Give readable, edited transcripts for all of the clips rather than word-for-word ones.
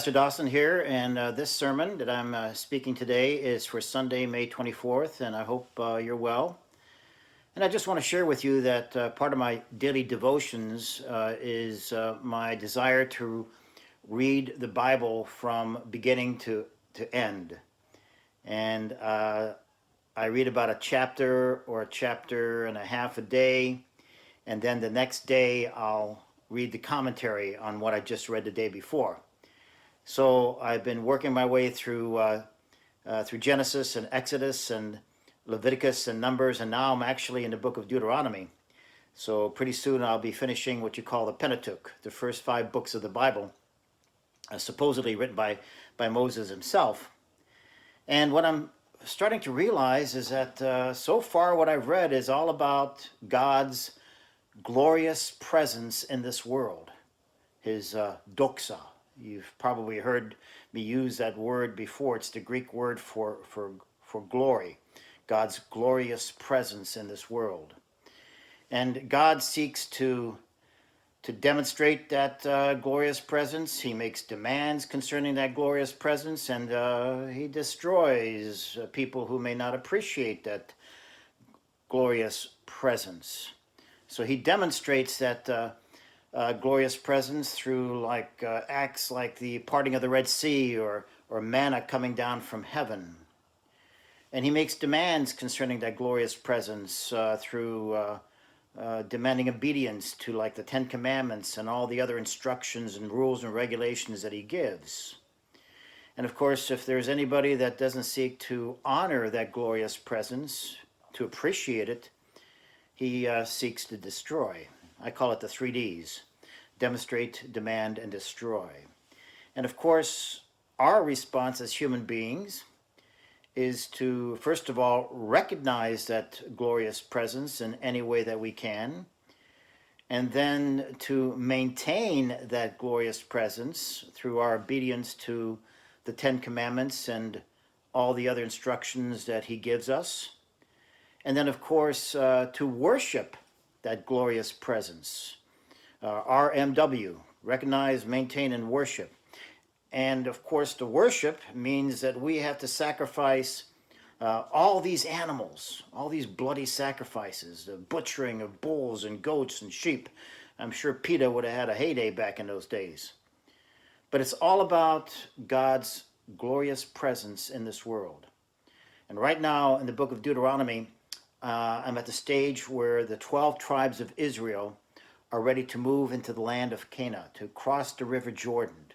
Pastor Dawson here, and this sermon that I'm speaking today is for Sunday, May 24th, and I hope you're well. And I just want to share with you that part of my daily devotions is my desire to read the Bible from beginning to end. And I read about a chapter or a chapter and a half a day, and then the next day I'll read the commentary on what I just read the day before. So I've been working my way through Genesis and Exodus and Leviticus and Numbers, and now I'm actually in the book of Deuteronomy. So pretty soon I'll be finishing what you call the Pentateuch, the first 5 books of the Bible, supposedly written by Moses himself. And what I'm starting to realize is that so far what I've read is all about God's glorious presence in this world, his doxa. You've probably heard me use that word before. It's the Greek word for glory, God's glorious presence in this world. And God seeks to demonstrate that glorious presence. He makes demands concerning that glorious presence, and he destroys people who may not appreciate that glorious presence. So he demonstrates that glorious presence through acts like the parting of the Red Sea or manna coming down from heaven. And he makes demands concerning that glorious presence through demanding obedience to like the 10 Commandments and all the other instructions and rules and regulations that he gives. And of course, if there's anybody that doesn't seek to honor that glorious presence, to appreciate it, he seeks to destroy. I call it the 3 Ds: demonstrate, demand, and destroy. And of course, our response as human beings is to, first of all, recognize that glorious presence in any way that we can, and then to maintain that glorious presence through our obedience to the 10 Commandments and all the other instructions that he gives us. And then, of course, to worship that glorious presence. RMW, recognize, maintain, and worship. And of course, to worship means that we have to sacrifice all these animals, all these bloody sacrifices, the butchering of bulls and goats and sheep. I'm sure PETA would have had a heyday back in those days. But it's all about God's glorious presence in this world. And right now in the book of Deuteronomy, I'm at the stage where the 12 tribes of Israel are ready to move into the land of Canaan, to cross the river Jordan,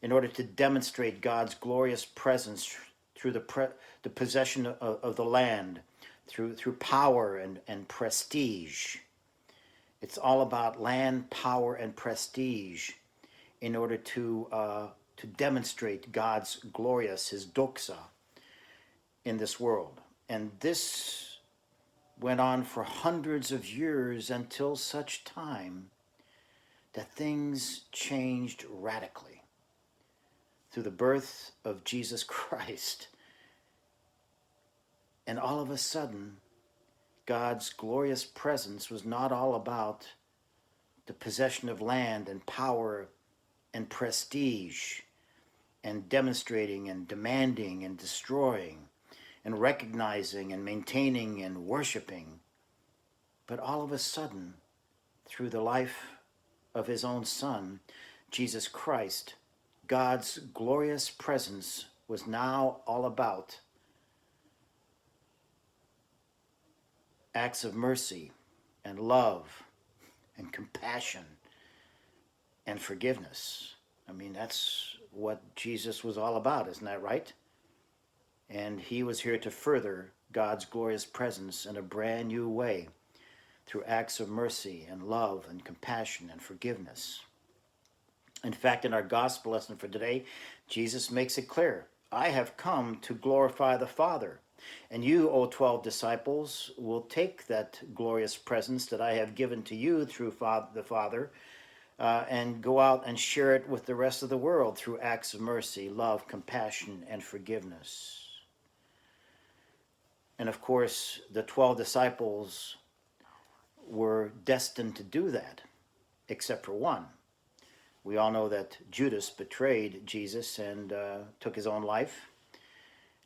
in order to demonstrate God's glorious presence through the possession of the land, through power and prestige. It's all about land, power, and prestige in order to demonstrate God's glorious, his doxa, in this world. And this went on for hundreds of years until such time that things changed radically through the birth of Jesus Christ. And all of a sudden, God's glorious presence was not all about the possession of land and power and prestige and demonstrating and demanding and destroying and recognizing and maintaining and worshiping. But all of a sudden, through the life of his own Son, Jesus Christ, God's glorious presence was now all about acts of mercy and love and compassion and forgiveness. I mean, that's what Jesus was all about, isn't that right? And he was here to further God's glorious presence in a brand new way through acts of mercy and love and compassion and forgiveness. In fact, in our gospel lesson for today, Jesus makes it clear, I have come to glorify the Father. And you, O 12 disciples, will take that glorious presence that I have given to you through the Father and go out and share it with the rest of the world through acts of mercy, love, compassion, and forgiveness. And of course, the 12 disciples were destined to do that, except for one. We all know that Judas betrayed Jesus and took his own life.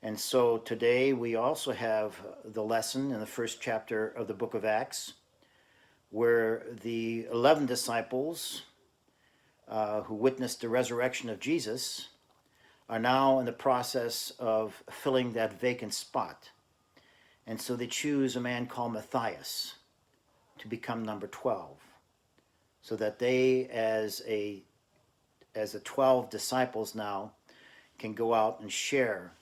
And so today we also have the lesson in the first chapter of the book of Acts, where the 11 disciples who witnessed the resurrection of Jesus are now in the process of filling that vacant spot. And so they choose a man called Matthias to become number 12, so that they, as the 12 disciples now, can go out and share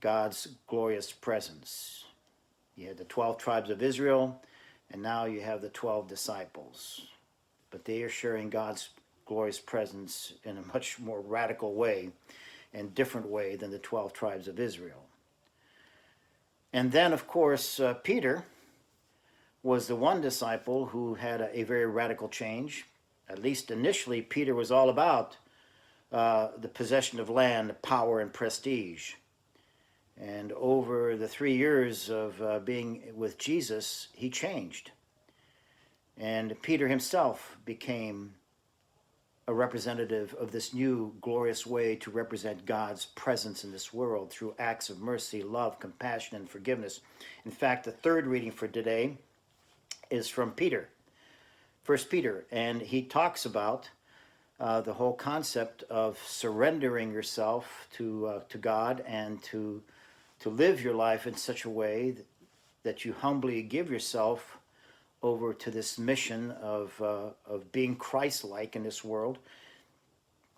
God's glorious presence. You had the 12 tribes of Israel, and now you have the 12 disciples. But they are sharing God's glorious presence in a much more radical way and different way than the 12 tribes of Israel. And then, of course, Peter was the one disciple who had a very radical change. At least initially, Peter was all about the possession of land, power, and prestige. And over the 3 years of being with Jesus, he changed. And Peter himself became a representative of this new glorious way to represent God's presence in this world through acts of mercy, love, compassion, and forgiveness. In fact, the third reading for today is from Peter, 1 Peter, and he talks about the whole concept of surrendering yourself to God and to live your life in such a way that you humbly give yourself over to this mission of being Christ-like in this world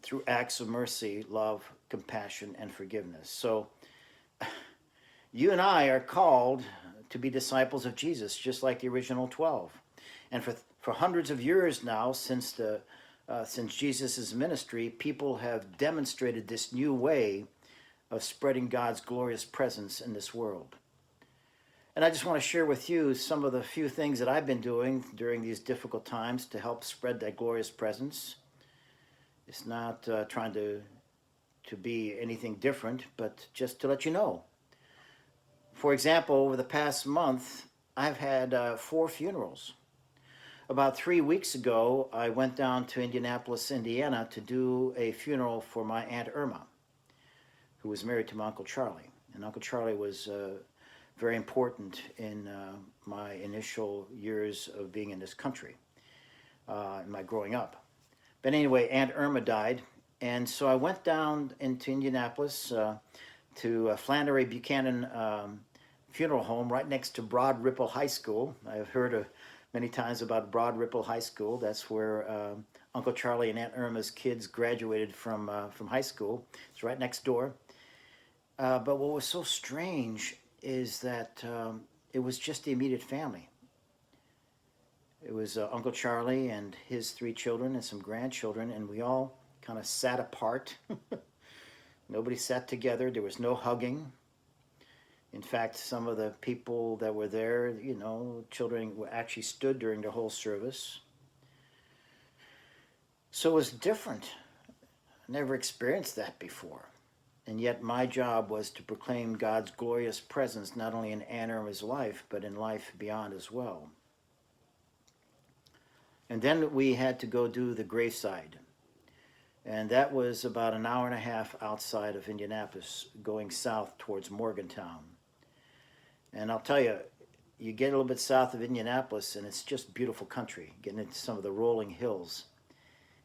through acts of mercy, love, compassion, and forgiveness. So you and I are called to be disciples of Jesus, just like the original 12. And for hundreds of years now, since Jesus' ministry, people have demonstrated this new way of spreading God's glorious presence in this world. And I just want to share with you some of the few things that I've been doing during these difficult times to help spread that glorious presence. It's not trying to be anything different, but just to let you know. For example, over the past month, I've had 4 funerals. About 3 weeks ago, I went down to Indianapolis, Indiana to do a funeral for my Aunt Irma, who was married to my Uncle Charlie. And Uncle Charlie was very important in my initial years of being in this country, in my growing up. But anyway, Aunt Irma died, and so I went down into Indianapolis to Flannery Buchanan Funeral Home right next to Broad Ripple High School. I've heard many times about Broad Ripple High School. That's where Uncle Charlie and Aunt Irma's kids graduated from high school. It's right next door. But what was so strange is that it was just the immediate family. It was Uncle Charlie and his 3 children and some grandchildren, and we all kind of sat apart. Nobody sat together. There was no hugging. In fact, some of the people that were there, children actually stood during the whole service. So it was different. I never experienced that before. And yet my job was to proclaim God's glorious presence not only in Aunt Irma's life, but in life beyond as well. And then we had to go do the graveside. And that was about an hour and a half outside of Indianapolis, going south towards Morgantown. And I'll tell you, you get a little bit south of Indianapolis, and it's just beautiful country, getting into some of the rolling hills.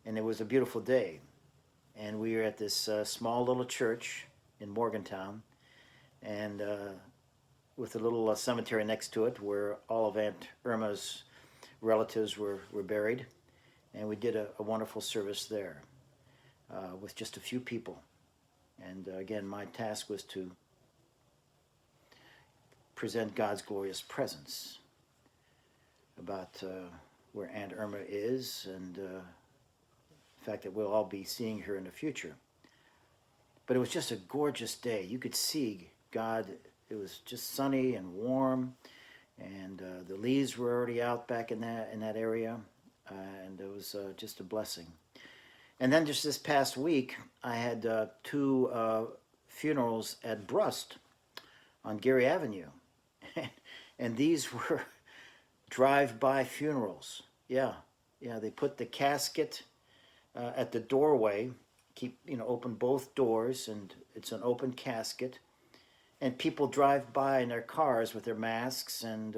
And it was a beautiful day. And we were at this small little church in Morgantown, and with a little cemetery next to it where all of Aunt Irma's relatives were buried. And we did a wonderful service there with just a few people. And again, my task was to present God's glorious presence about where Aunt Irma is, and the fact that we'll all be seeing her in the future. But it was just a gorgeous day. You could see God. It was just sunny and warm, and the leaves were already out back in that area, and it was just a blessing. And then just this past week, I had 2 funerals at Brust on Gary Avenue, and these were drive-by funerals. Yeah, they put the casket at the doorway. Keep, open both doors, and it's an open casket. And people drive by in their cars with their masks and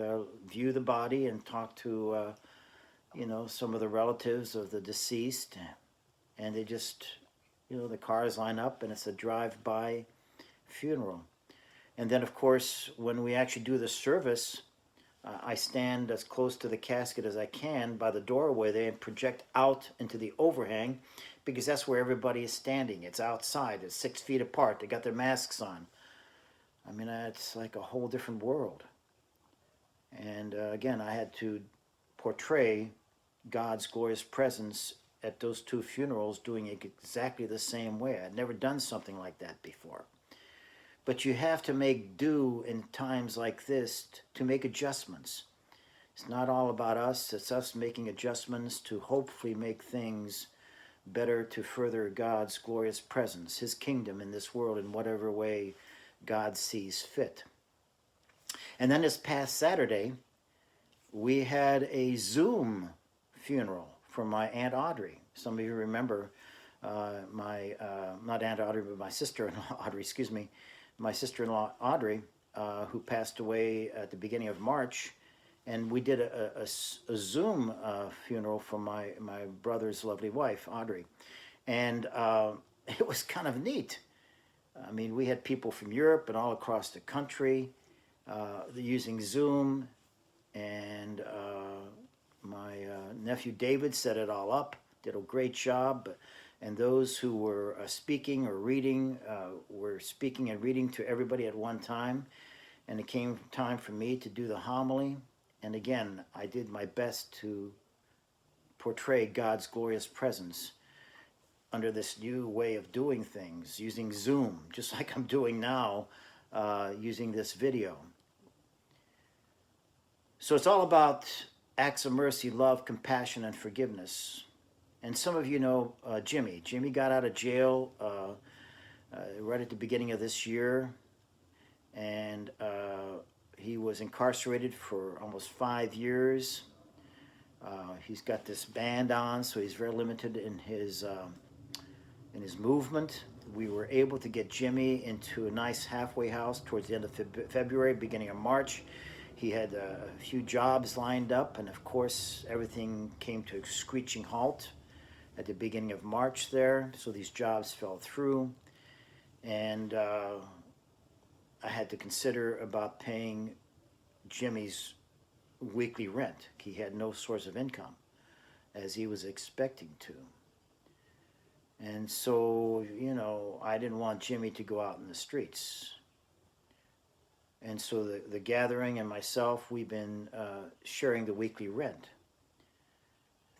view the body and talk to, some of the relatives of the deceased. And they just, the cars line up, and it's a drive-by funeral. And then, of course, when we actually do the service, I stand as close to the casket as I can by the doorway there and project out into the overhang, because that's where everybody is standing. It's outside, it's 6 feet apart. They got their masks on. I mean, it's like a whole different world. And again, I had to portray God's glorious presence at those two funerals, doing it exactly the same way. I'd never done something like that before. But you have to make do in times like this to make adjustments. It's not all about us, it's us making adjustments to hopefully make things better, to further God's glorious presence, His kingdom in this world in whatever way God sees fit. And then this past Saturday, we had a Zoom funeral for my Aunt Audrey. Some of you remember my, not Aunt Audrey, but my sister-in-law Audrey, my sister-in-law Audrey, who passed away at the beginning of March. And we did a Zoom funeral for my brother's lovely wife, Audrey. And it was kind of neat. I mean, we had people from Europe and all across the country using Zoom. And my nephew David set it all up, did a great job. And those who were speaking or reading were speaking and reading to everybody at one time. And it came time for me to do the homily. And again, I did my best to portray God's glorious presence under this new way of doing things, using Zoom, just like I'm doing now, using this video. So it's all about acts of mercy, love, compassion, and forgiveness. And some of you know Jimmy. Jimmy got out of jail right at the beginning of this year, and he was incarcerated for almost 5 years. He's got this band on, so he's very limited in his movement. We were able to get Jimmy into a nice halfway house towards the end of February, beginning of March. He had a few jobs lined up, and of course, everything came to a screeching halt at the beginning of March there, so these jobs fell through. And I had to consider about paying Jimmy's weekly rent. He had no source of income, as he was expecting to. And so, I didn't want Jimmy to go out in the streets. And so the gathering and myself, we've been sharing the weekly rent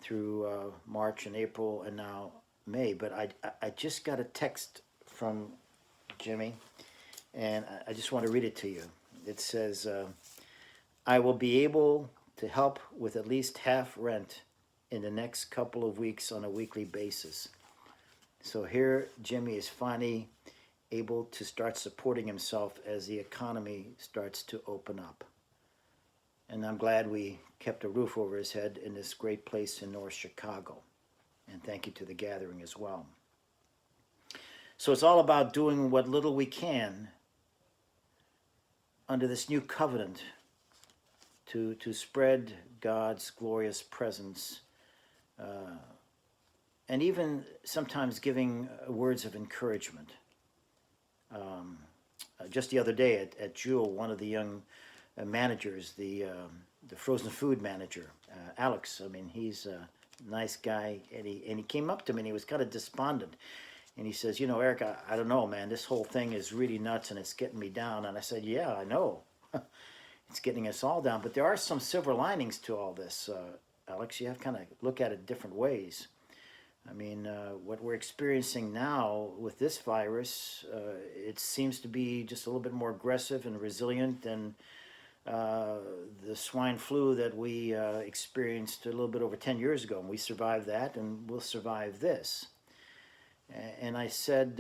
through March and April and now May. But I just got a text from Jimmy, and I just want to read it to you. It says, I will be able to help with at least half rent in the next couple of weeks on a weekly basis. So here Jimmy is finally able to start supporting himself as the economy starts to open up. And I'm glad we kept a roof over his head in this great place in North Chicago. And thank you to the gathering as well. So it's all about doing what little we can under this new covenant to spread God's glorious presence, and even sometimes giving words of encouragement. Just the other day at Jewel, one of the young managers, the frozen food manager, Alex, I mean, he's a nice guy, and he came up to me and he was kind of despondent. And he says, Eric, I don't know, man, this whole thing is really nuts and it's getting me down. And I said, yeah, I know. It's getting us all down. But there are some silver linings to all this, Alex. You have to kind of look at it different ways. I mean, what we're experiencing now with this virus, it seems to be just a little bit more aggressive and resilient than the swine flu that we experienced a little bit over 10 years ago. And we survived that, and we'll survive this. And I said,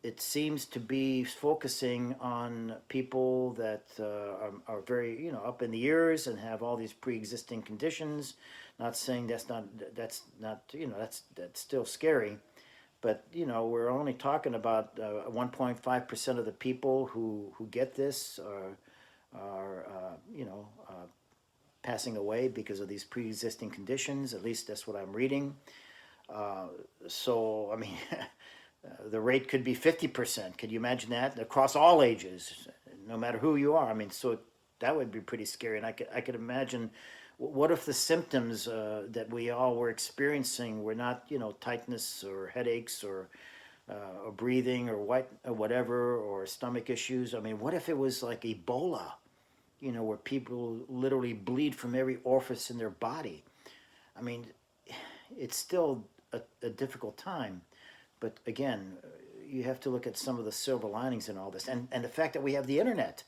it seems to be focusing on people that are very, up in the years and have all these pre-existing conditions. Not saying that's not, that's still scary, but we're only talking about 1.5% of the people who get this are passing away because of these pre-existing conditions. At least that's what I'm reading. Uh, so I mean, the rate could be 50%. Could you imagine that across all ages, no matter who you are? I mean, so that would be pretty scary. And I could imagine, what if the symptoms that we all were experiencing were not, tightness or headaches or breathing or whatever, or stomach issues? I mean, what if it was like Ebola? Where people literally bleed from every orifice in their body. I mean, it's still a difficult time, but again, you have to look at some of the silver linings in all this, and the fact that we have the internet.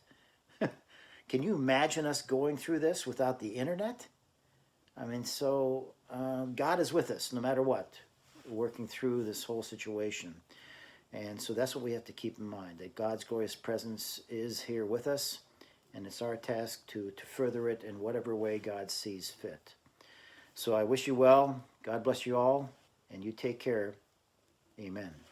Can you imagine us going through this without the internet? I mean, so God is with us no matter what, working through this whole situation. And so that's what we have to keep in mind, that God's glorious presence is here with us, and it's our task to further it in whatever way God sees fit. So I wish you well. God bless you all, and you take care. Amen.